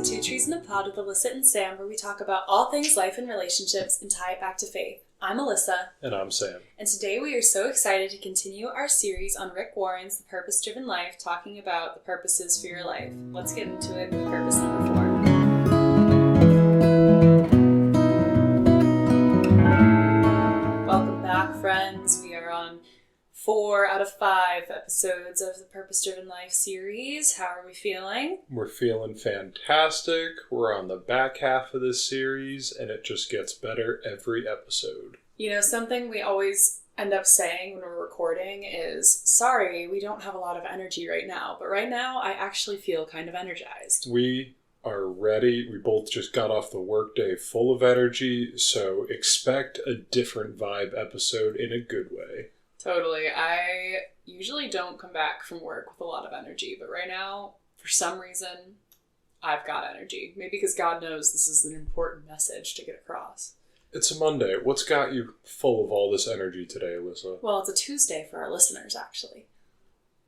Two Trees in a Pod with Alyssa and Sam, where we talk about all things life and relationships and tie it back to faith. I'm Alyssa. And I'm Sam. And today we are so excited to continue our series on Rick Warren's The Purpose-Driven Life, talking about the purposes for your life. Let's get into it with purpose number 4. Welcome back, friends. We are on 4 out of 5 episodes of the Purpose-Driven Life series. How are we feeling? We're feeling fantastic. We're on the back half of this series, and it just gets better every episode. You know, something we always end up saying when we're recording is, sorry, we don't have a lot of energy right now. But right now, I actually feel kind of energized. We are ready. We both just got off the workday full of energy, so expect a different vibe episode in a good way. Totally. I usually don't come back from work with a lot of energy, but right now, for some reason, I've got energy. Maybe because God knows this is an important message to get across. It's a Monday. What's got you full of all this energy today, Alyssa? Well, it's a Tuesday for our listeners, actually.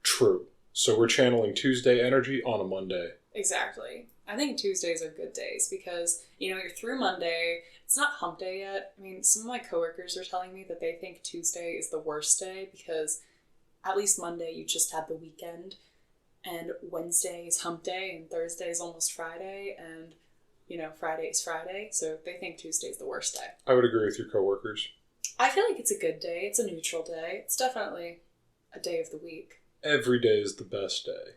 True. So we're channeling Tuesday energy on a Monday. Exactly. I think Tuesdays are good days because, you know, you're through Monday. It's not hump day yet. I mean, some of my coworkers are telling me that they think Tuesday is the worst day because at least Monday you just had the weekend, and Wednesday is hump day, and Thursday is almost Friday, and, you know, Friday is Friday. So they think Tuesday is the worst day. I would agree with your coworkers. I feel like it's a good day. It's a neutral day. It's definitely a day of the week. Every day is the best day.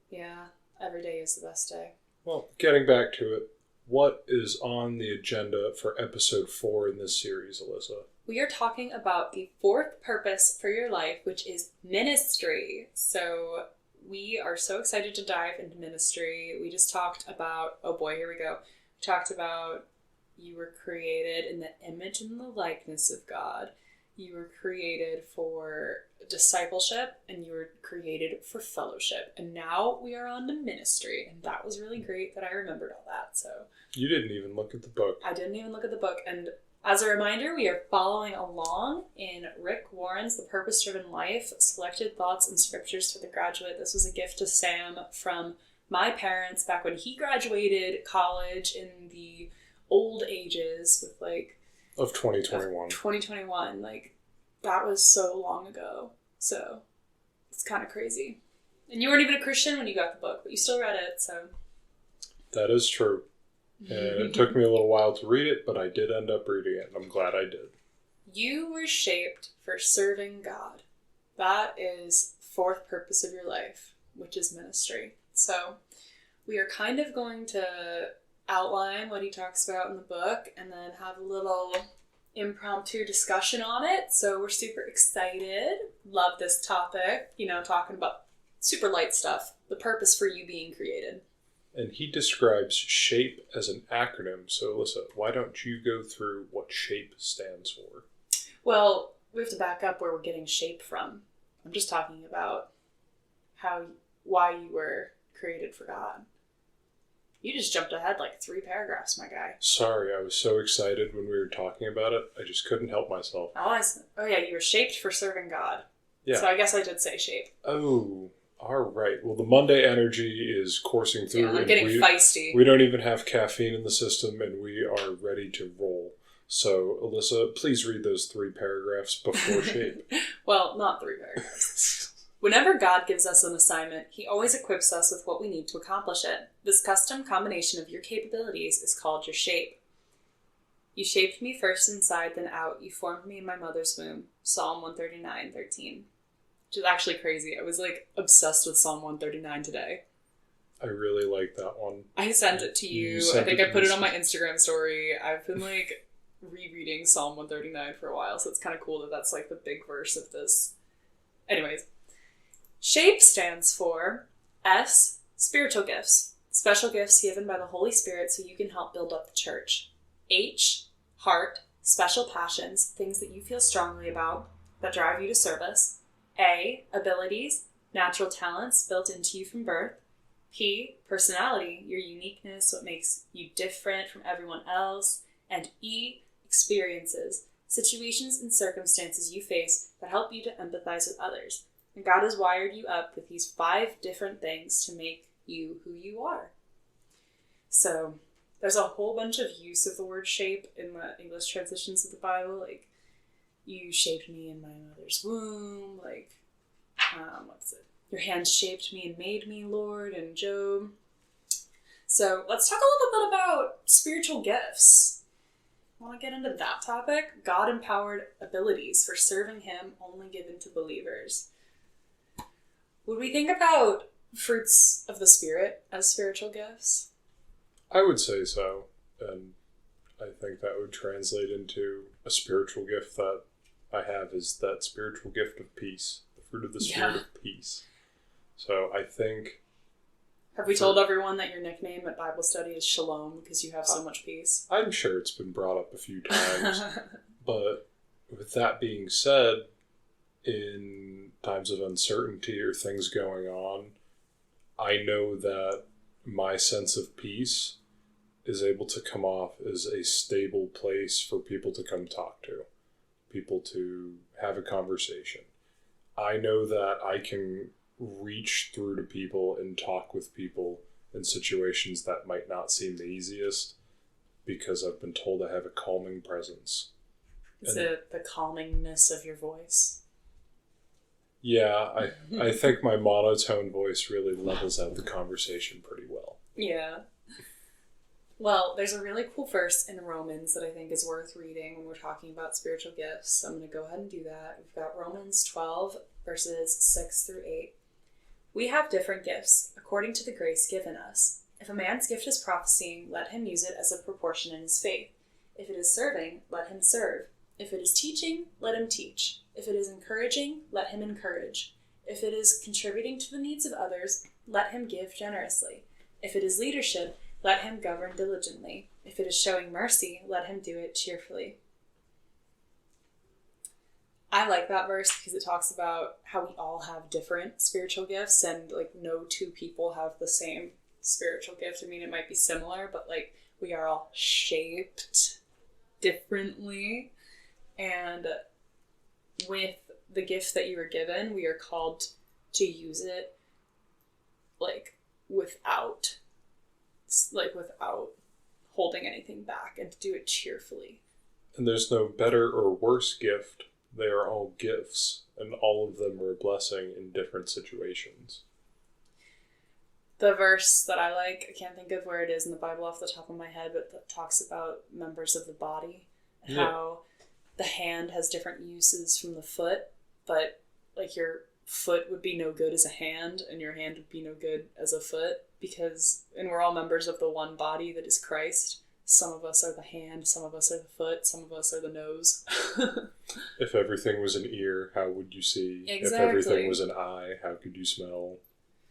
Yeah, every day is the best day. Well, getting back to it, what is on the agenda for episode 4 in this series, Alyssa? We are talking about the 4th purpose for your life, which is ministry. So we are so excited to dive into ministry. We just talked about, oh boy, here we go. We talked about you were created in the image and the likeness of God. You were created for discipleship, and you were created for fellowship. And now we are on to ministry, and that was really great that I remembered all that. So you didn't even look at the book. I didn't even look at the book. And as a reminder, we are following along in Rick Warren's The Purpose-Driven Life, Selected Thoughts and Scriptures for the Graduate. This was a gift to Sam from my parents back when he graduated college in the old ages with of 2021. 2021. That was so long ago. So it's kind of crazy. And you weren't even a Christian when you got the book, but you still read it, so. That is true. And it took me a little while to read it, but I did end up reading it, and I'm glad I did. You were shaped for serving God. That is 4th purpose of your life, which is ministry. So we are kind of going to outline what he talks about in the book and then have a little impromptu discussion on it. So we're super excited. Love this topic, talking about super light stuff, the purpose for you being created. And he describes SHAPE as an acronym. So Alyssa, why don't you go through what SHAPE stands for? Well, we have to back up where we're getting SHAPE from. I'm just talking about why you were created for God. You just jumped ahead 3 paragraphs, my guy. Sorry, I was so excited when we were talking about it. I just couldn't help myself. Oh yeah, you were shaped for serving God. Yeah. So I guess I did say shape. Oh, all right. Well, the Monday energy is coursing through. Yeah, I'm getting feisty. We don't even have caffeine in the system, and we are ready to roll. So, Alyssa, please read those 3 paragraphs before shape. Well, not 3 paragraphs. Whenever God gives us an assignment, he always equips us with what we need to accomplish it. This custom combination of your capabilities is called your shape. You shaped me first inside, then out. You formed me in my mother's womb. Psalm 139:13. Which is actually crazy. I was obsessed with Psalm 139 today. I really like that one. I sent it to you. I think I put it on my Instagram story. I've been rereading Psalm 139 for a while, so it's kind of cool that that's the big verse of this. Anyways. SHAPE stands for S, spiritual gifts, special gifts given by the Holy Spirit so you can help build up the church. H, heart, special passions, things that you feel strongly about that drive you to service. A, abilities, natural talents built into you from birth. P, personality, your uniqueness, what makes you different from everyone else. And E, experiences, situations and circumstances you face that help you to empathize with others. And God has wired you up with these 5 different things to make you who you are. So there's a whole bunch of use of the word shape in the English transitions of the Bible, like, you shaped me in my mother's womb, like, what's it? Your hand shaped me and made me, Lord, in Job. So let's talk a little bit about spiritual gifts. Want to get into that topic? God-empowered abilities for serving him only given to believers. Would we think about fruits of the Spirit as spiritual gifts? I would say so, and I think that would translate into a spiritual gift that I have is that spiritual gift of peace, the fruit of the Spirit of peace. So I think... Have we told everyone that your nickname at Bible study is Shalom because you have so much peace? I'm sure it's been brought up a few times, but with that being said, in times of uncertainty or things going on, I know that my sense of peace is able to come off as a stable place for people to come talk to, people to have a conversation. I know that I can reach through to people and talk with people in situations that might not seem the easiest because I've been told I have a calming presence. Is it the calmingness of your voice? Yeah, I think my monotone voice really levels out the conversation pretty well. Yeah. Well, there's a really cool verse in Romans that I think is worth reading when we're talking about spiritual gifts. So I'm going to go ahead and do that. We've got Romans 12, verses 6 through 8. We have different gifts, according to the grace given us. If a man's gift is prophesying, let him use it as a proportion in his faith. If it is serving, let him serve. If it is teaching, let him teach. If it is encouraging, let him encourage. If it is contributing to the needs of others, let him give generously. If it is leadership, let him govern diligently. If it is showing mercy, let him do it cheerfully. I like that verse because it talks about how we all have different spiritual gifts and like no two people have the same spiritual gift. I mean, it might be similar, but like we are all shaped differently. And with the gift that you were given, we are called to use it like without holding anything back and to do it cheerfully. And there's no better or worse gift. They are all gifts, and all of them are a blessing in different situations. The verse that I like, I can't think of where it is in the Bible off the top of my head, but that talks about members of the body and how the hand has different uses from the foot, but like your foot would be no good as a hand and your hand would be no good as a foot and we're all members of the one body that is Christ. Some of us are the hand, some of us are the foot, some of us are the nose. If everything was an ear, how would you see? Exactly. If everything was an eye, how could you smell?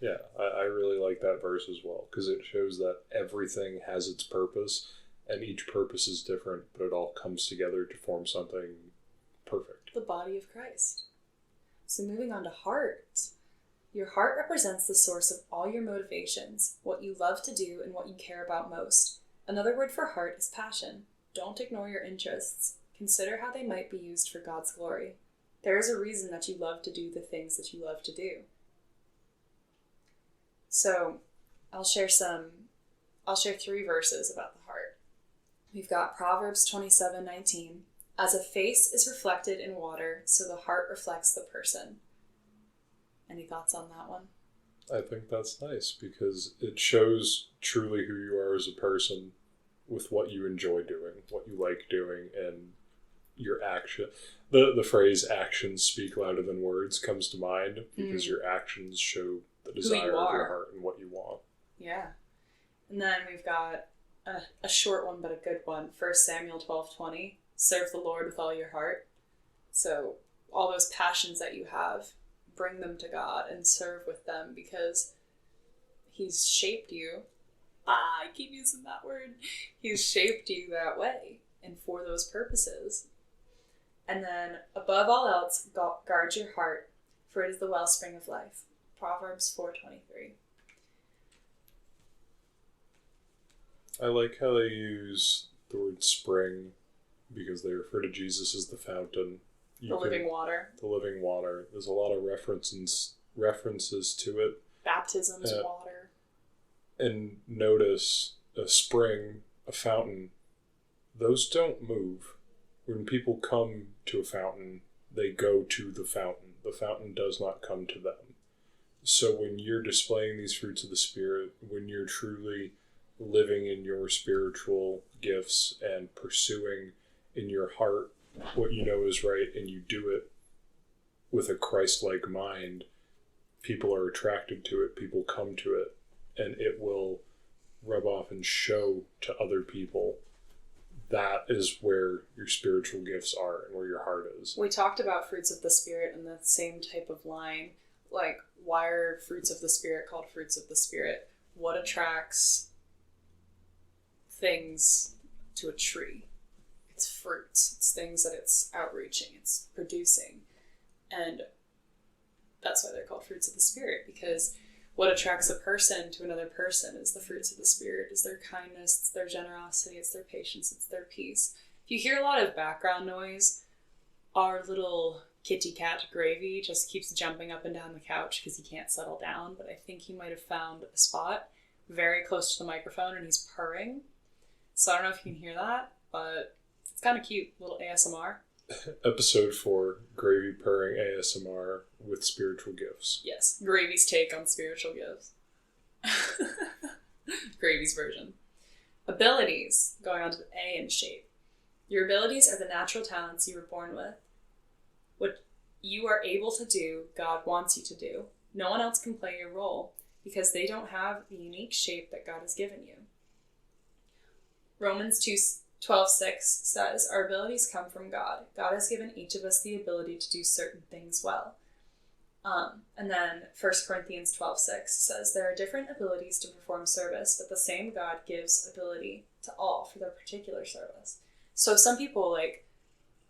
Yeah, I really like that verse as well, because it shows that everything has its purpose, and each purpose is different, but it all comes together to form something perfect. The body of Christ. So moving on to heart. Your heart represents the source of all your motivations, what you love to do, and what you care about most. Another word for heart is passion. Don't ignore your interests. Consider how they might be used for God's glory. There is a reason that you love to do the things that you love to do. So I'll share 3 verses about the heart. We've got Proverbs 27:19. As a face is reflected in water, so the heart reflects the person. Any thoughts on that one? I think that's nice because it shows truly who you are as a person with what you enjoy doing, what you like doing, and your action. The phrase actions speak louder than words comes to mind because your actions show the desire of your heart and what you want. Yeah. And then we've got a short one but a good one. 1 Samuel 12:20. Serve the Lord with all your heart. So all those passions that you have, bring them to God and serve with them because He's shaped you. I keep using that word. He's shaped you that way and for those purposes. And then above all else, guard your heart, for it is the wellspring of life. Proverbs 4:23. I like how they use the word spring because they refer to Jesus as the fountain. Living water. The living water. There's a lot of references to it. Baptism's water. And notice a spring, a fountain, those don't move. When people come to a fountain, they go to the fountain. The fountain does not come to them. So when you're displaying these fruits of the Spirit, when you're truly living in your spiritual gifts and pursuing in your heart what you know is right, and you do it with a Christ-like mind, people are attracted to it, people come to it, and it will rub off and show to other people. That is where your spiritual gifts are and where your heart is. We talked about fruits of the Spirit in the same type of line. Like, why are fruits of the Spirit called fruits of the Spirit? What attracts things to a tree? It's fruits. It's things that it's outreaching. It's producing. And that's why they're called fruits of the Spirit, because what attracts a person to another person is the fruits of the Spirit, is their kindness, it's their generosity, it's their patience, it's their peace. If you hear a lot of background noise, our little kitty cat Gravy just keeps jumping up and down the couch because he can't settle down, but I think he might have found a spot very close to the microphone and he's purring. So I don't know if you can hear that, but it's kind of cute, little ASMR. Episode 4, Gravy purring ASMR with spiritual gifts. Yes, Gravy's take on spiritual gifts. Gravy's version. Abilities, going on to the A in shape. Your abilities are the natural talents you were born with. What you are able to do, God wants you to do. No one else can play your role because they don't have the unique shape that God has given you. Romans 12:6 says, our abilities come from God. God has given each of us the ability to do certain things well. And then 1 Corinthians 12:6 says, there are different abilities to perform service, but the same God gives ability to all for their particular service. So some people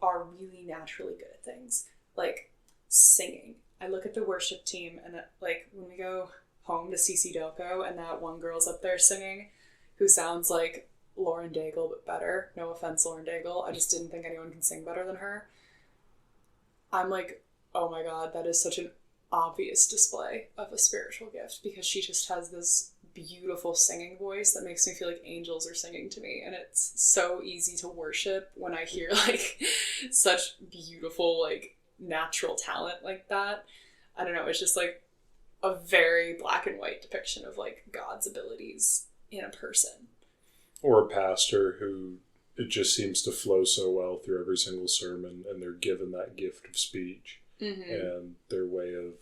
are really naturally good at things, like singing. I look at the worship team and when we go home to CC Delco and that one girl's up there singing who sounds like Lauren Daigle, but better. No offense, Lauren Daigle. I just didn't think anyone can sing better than her. I'm like, oh my God, that is such an obvious display of a spiritual gift because she just has this beautiful singing voice that makes me feel like angels are singing to me. And it's so easy to worship when I hear such beautiful, natural talent like that. I don't know. It's just a very black and white depiction of God's abilities in a person. Or a pastor who it just seems to flow so well through every single sermon, and they're given that gift of speech and their way of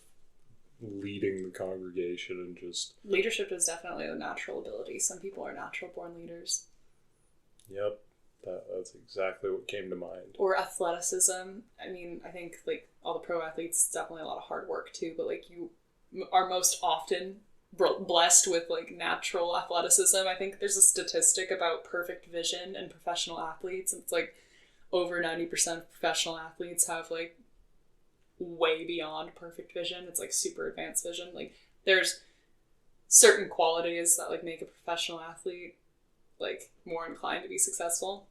leading the congregation and just... Leadership is definitely a natural ability. Some people are natural born leaders. Yep. That's exactly what came to mind. Or athleticism. I mean, I think all the pro athletes, it's definitely a lot of hard work too, but you are most often blessed with natural athleticism. I think there's a statistic about perfect vision in professional athletes. It's over 90% of professional athletes have way beyond perfect vision. It's super advanced vision. There's certain qualities that make a professional athlete more inclined to be successful.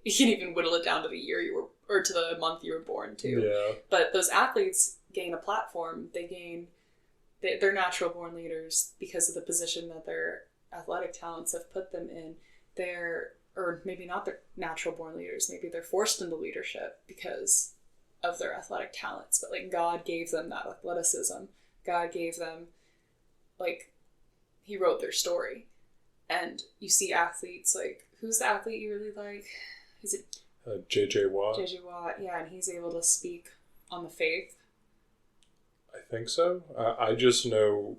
You can even whittle it down to the year you were, or to the month you were born too. Yeah. But those athletes gain a platform. They're natural born leaders because of the position that their athletic talents have put them in. Or maybe not their natural born leaders, maybe they're forced into leadership because of their athletic talents. But God gave them that athleticism. God gave them, he wrote their story. And you see athletes, who's the athlete you really like? Is it J.J. Watt? J.J. Watt, yeah, and he's able to speak on the faith. I think so. I just know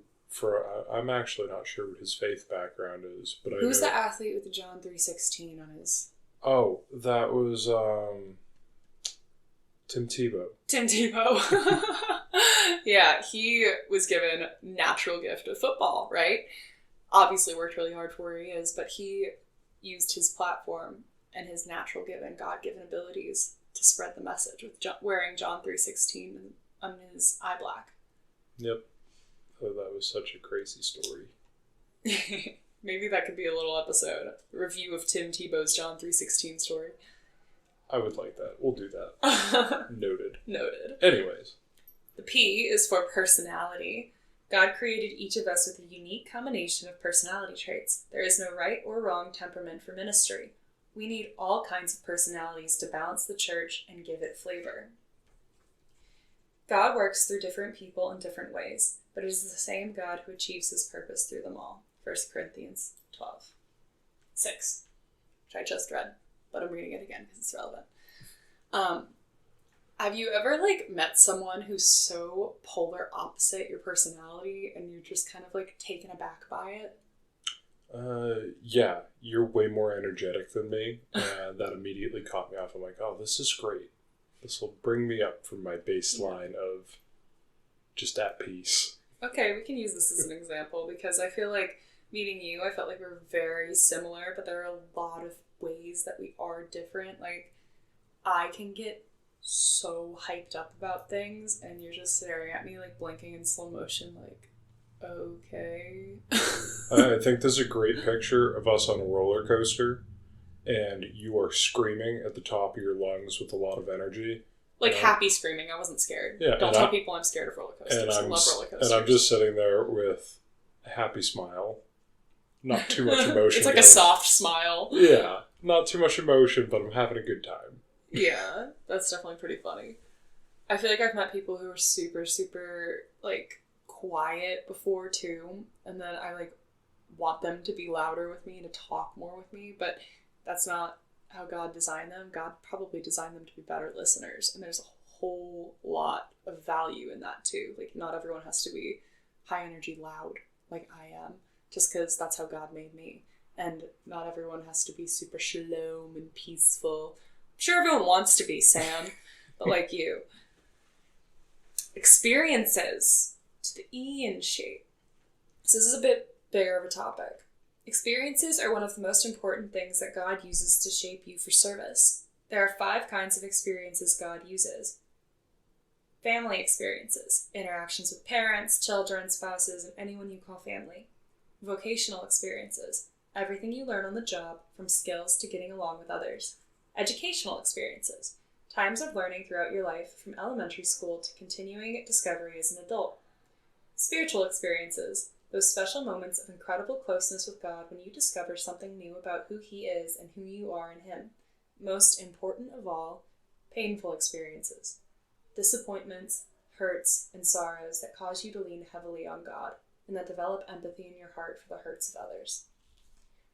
I'm actually not sure what his faith background is, but Who's the athlete with the John 3:16 on his? Oh, that was Tim Tebow. Tim Tebow. Yeah, he was given natural gift of football, right? Obviously worked really hard for where he is, but he used his platform and his natural given, God-given abilities to spread the message with wearing John 3:16 on his eye black. Yep. Oh, that was such a crazy story. Maybe that could be a little episode. Review of Tim Tebow's John 3:16 story. I would like that. We'll do that. Noted. Noted. Anyways. The P is for personality. God created each of us with a unique combination of personality traits. There is no right or wrong temperament for ministry. We need all kinds of personalities to balance the church and give it flavor. God works through different people in different ways, but it is the same God who achieves his purpose through them all. 1 Corinthians 12:6, which I just read, but I'm reading it again because it's relevant. Have you ever, met someone who's so polar opposite your personality and you're just kind of, taken aback by it? Yeah, you're way more energetic than me, and that immediately caught me off. I'm like, oh, this is great. This will bring me up from my baseline of just at peace. Okay, we can use this as an example, because I feel like meeting you, I felt like we're very similar, but there are a lot of ways that we are different. I can get so hyped up about things, and you're just staring at me, blinking in slow motion, okay. I think this is a great picture of us on a roller coaster, and you are screaming at the top of your lungs with a lot of energy. Happy screaming. I wasn't scared. Yeah, Don't tell people I'm scared of roller coasters. I love roller coasters. And I'm just sitting there with a happy smile. Not too much emotion. It's a soft smile. Yeah, not too much emotion, but I'm having a good time. Yeah, that's definitely pretty funny. I feel like I've met people who are super, super, quiet before, too. And then I, want them to be louder with me, to talk more with me. But that's not how God designed them. God probably designed them to be better listeners. And there's a whole lot of value in that, too. Not everyone has to be high energy loud like I am, just because that's how God made me. And not everyone has to be super shalom and peaceful. I'm sure everyone wants to be, Sam, but like you. Experiences, to the E in shape. So this is a bit bigger of a topic. Experiences are one of the most important things that God uses to shape you for service. There are 5 kinds of experiences God uses. Family experiences, interactions with parents, children, spouses, and anyone you call family. Vocational experiences, everything you learn on the job, from skills to getting along with others. Educational experiences, times of learning throughout your life, from elementary school to continuing discovery as an adult. Spiritual experiences, those special moments of incredible closeness with God when you discover something new about who he is and who you are in him. Most important of all, painful experiences, disappointments, hurts, and sorrows that cause you to lean heavily on God and that develop empathy in your heart for the hurts of others.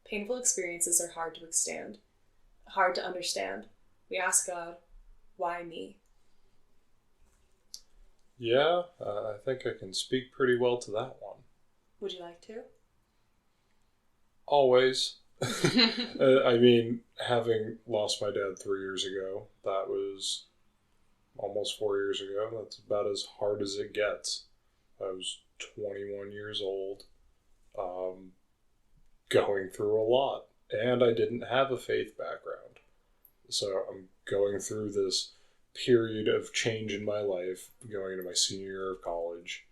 Painful experiences are hard to withstand, hard to understand. We ask God, why me? Yeah, I think I can speak pretty well to that one. Would you like to? Always. I mean, having lost my dad 3 years ago, that was almost 4 years ago. That's about as hard as it gets. I was 21 years old, going through a lot. And I didn't have a faith background. So I'm going through this period of change in my life, going into my senior year of college,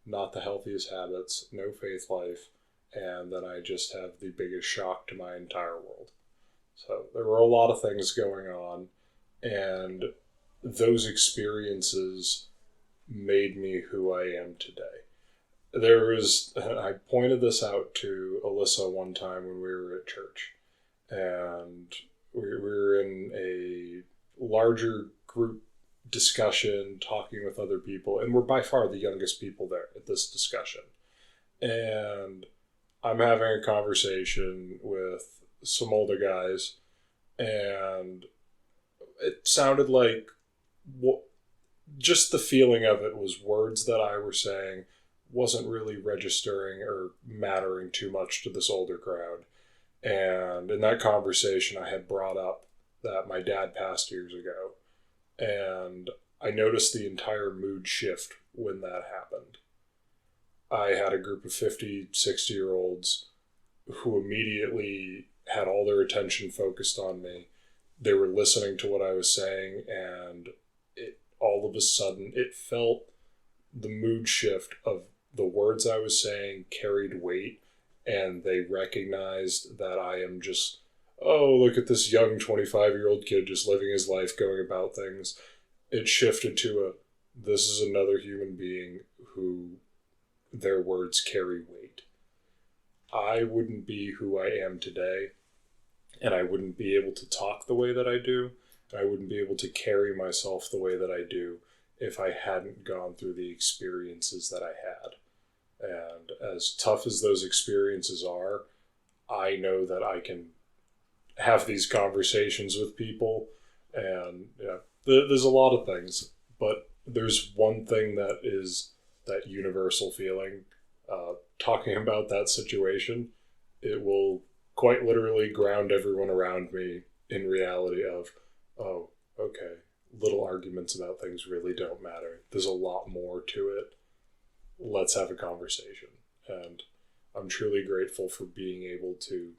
not the healthiest habits, no faith life, and then I just have the biggest shock to my entire world. So there were a lot of things going on, and those experiences made me who I am today. I pointed this out to Alyssa one time when we were at church, and we were in a larger group discussion, talking with other people, and we're by far the youngest people there at this discussion. And I'm having a conversation with some older guys, and it sounded like just the feeling of it was words that I were saying wasn't really registering or mattering too much to this older crowd. And in that conversation, I had brought up that my dad passed years ago, and I noticed the entire mood shift when that happened. I had a group of 50, 60-year-olds who immediately had all their attention focused on me. They were listening to what I was saying, and all of a sudden, it felt the mood shift of the words I was saying carried weight, and they recognized that I am just, oh, look at this young 25-year-old kid just living his life, going about things. It shifted to this is another human being who their words carry weight. I wouldn't be who I am today, and I wouldn't be able to talk the way that I do, and I wouldn't be able to carry myself the way that I do if I hadn't gone through the experiences that I had. And as tough as those experiences are, I know that I can have these conversations with people, and there's a lot of things, but there's one thing that is that universal feeling. Talking about that situation, it will quite literally ground everyone around me in reality of, oh, okay, little arguments about things really don't matter. There's a lot more to it. Let's have a conversation. And I'm truly grateful for being able to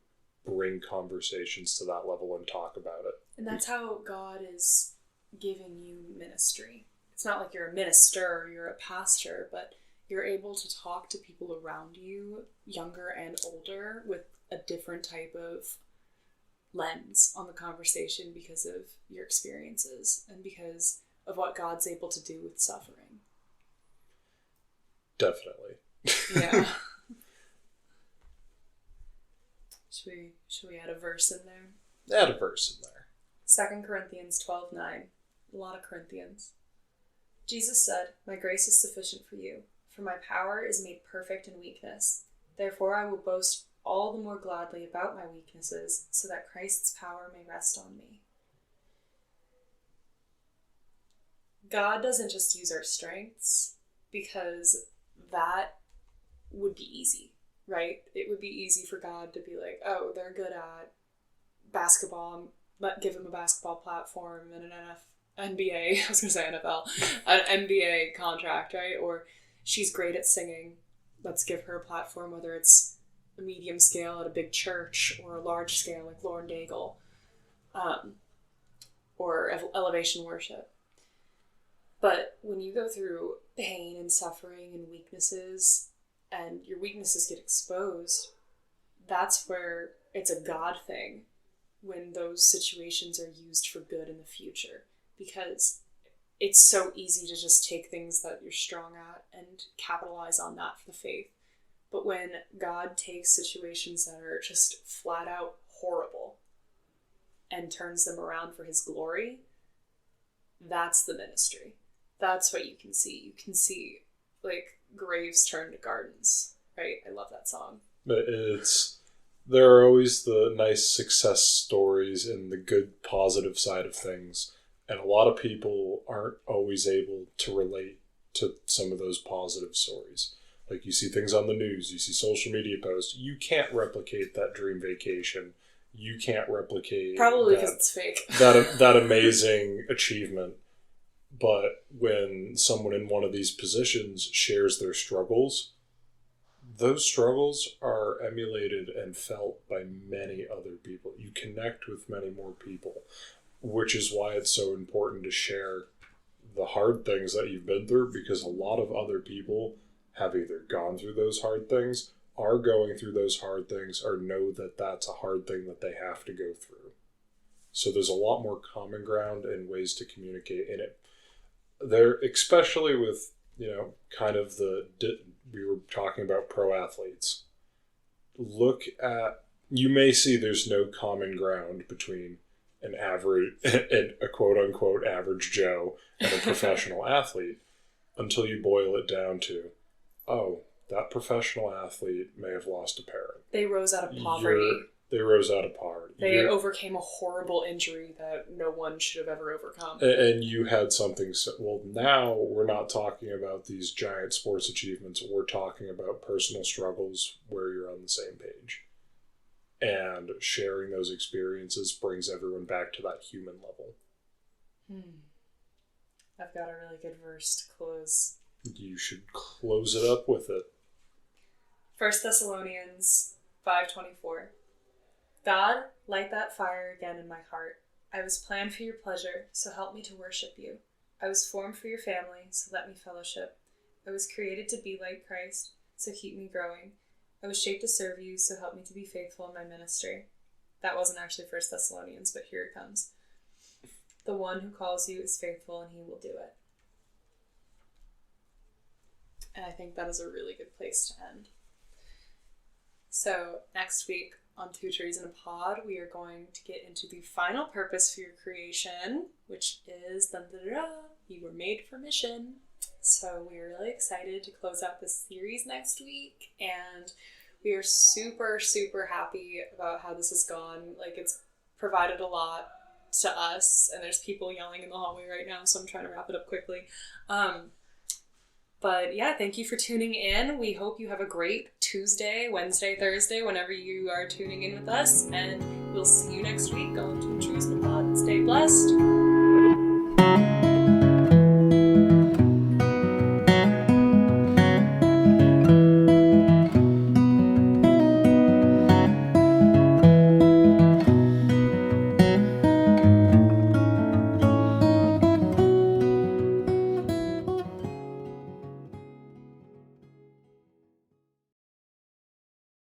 bring conversations to that level and talk about it. And that's how God is giving you ministry. It's not like you're a minister or you're a pastor, but you're able to talk to people around you, younger and older, with a different type of lens on the conversation because of your experiences and because of what God's able to do with suffering. Definitely. Yeah. Should we add a verse in there? Add a verse in there. 2 Corinthians 12:9. A lot of Corinthians. Jesus said, "My grace is sufficient for you, for my power is made perfect in weakness. Therefore I will boast all the more gladly about my weaknesses, so that Christ's power may rest on me." God doesn't just use our strengths, because that would be easy, right? It would be easy for God to be like, oh, they're good at basketball, but give them a basketball platform and an NBA, I was going to say NFL, an NBA contract, right? Or she's great at singing, let's give her a platform, whether it's a medium scale at a big church or a large scale like Lauren Daigle, or elevation worship. But when you go through pain and suffering and weaknesses, and your weaknesses get exposed, that's where it's a God thing when those situations are used for good in the future. Because it's so easy to just take things that you're strong at and capitalize on that for the faith. But when God takes situations that are just flat out horrible and turns them around for his glory, that's the ministry. That's what you can see. You can see, like, graves turn to gardens, right? I love that song. There are always the nice success stories and the good positive side of things. And a lot of people aren't always able to relate to some of those positive stories. Like, you see things on the news, you see social media posts. You can't replicate that dream vacation. You can't replicate probably because it's fake. that amazing achievement. But when someone in one of these positions shares their struggles, those struggles are emulated and felt by many other people. You connect with many more people, which is why it's so important to share the hard things that you've been through, because a lot of other people have either gone through those hard things, are going through those hard things, or know that that's a hard thing that they have to go through. So there's a lot more common ground and ways to communicate in it. There, especially with, kind of we were talking about pro athletes. Look at, you may see there's no common ground between an average, and a quote unquote average Joe and a professional athlete, until you boil it down to, oh, that professional athlete may have lost a parent. They rose out of poverty. They rose out of poverty. They overcame a horrible injury that no one should have ever overcome. And you had something, well, now we're not talking about these giant sports achievements. We're talking about personal struggles where you're on the same page. And sharing those experiences brings everyone back to that human level. I've got a really good verse to close. You should close it up with it. 1 Thessalonians 5:24. God, light that fire again in my heart. I was planned for your pleasure, so help me to worship you. I was formed for your family, so let me fellowship. I was created to be like Christ, so keep me growing. I was shaped to serve you, so help me to be faithful in my ministry. That wasn't actually 1 Thessalonians, but here it comes. The one who calls you is faithful, and he will do it. And I think that is a really good place to end. So next week on Two Trees in a Pod, we are going to get into the final purpose for your creation, which is you were made for mission. So we are really excited to close out this series next week, and we are super, super happy about how this has gone. Like, it's provided a lot to us, and there's people yelling in the hallway right now, so I'm trying to wrap it up quickly. But yeah, thank you for tuning in. We hope you have a great Tuesday, Wednesday, Thursday, whenever you are tuning in with us, and we'll see you next week on Two Trees in a Pod. Stay blessed.